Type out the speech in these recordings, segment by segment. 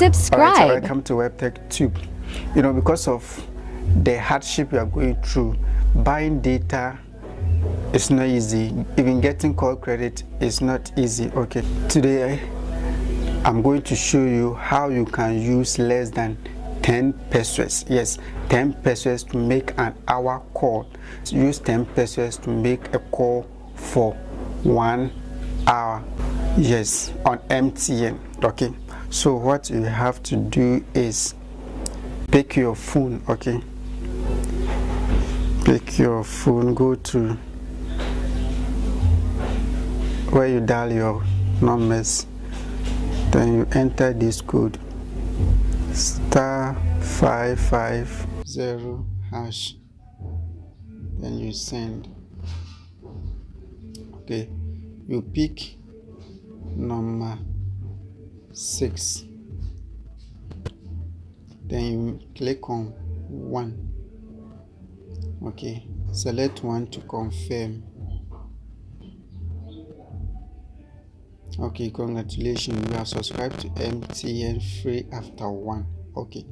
Subscribe. Alright, welcome to WebTech Tube. Because of the hardship we are going through, buying data is not easy. Even getting call credit is not easy. Okay, today I'm going to show you how you can use less than 10 pesewas. Yes, 10 pesewas to make an hour call. Use 10 pesewas to make a call for 1 hour. Yes, on MTN. Okay, so what you have to do is pick your phone. Okay, pick your phone, go to where you dial your numbers, then you enter this code *550#, then you send. Okay, you pick number 6, then you click on 1. Okay, select 1 to confirm. Okay, congratulations, you are subscribed to MTN free after 1. Okay,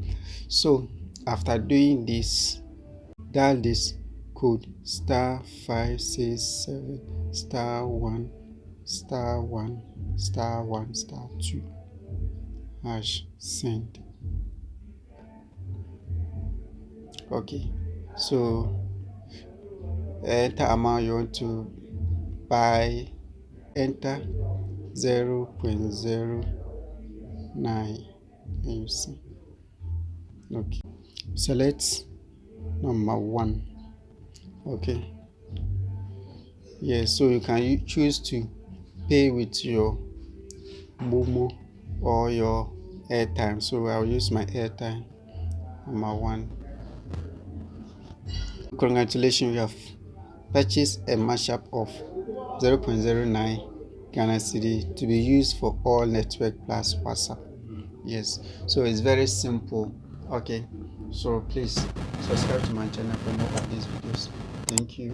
so after doing this, dial this code *567*1*1*1*2# send. Okay, so enter amount you want to buy, enter 0.09 and you see. Okay, select number 1. Okay, yes, so you can choose to pay with your Momo or your airtime. So I'll use my airtime, number 1. Congratulations, you have purchased a mashup of 0.09 Ghana cedi to be used for all network plus WhatsApp. Yes, so it's very simple. Okay, so please subscribe to my channel for more of these videos. Thank you.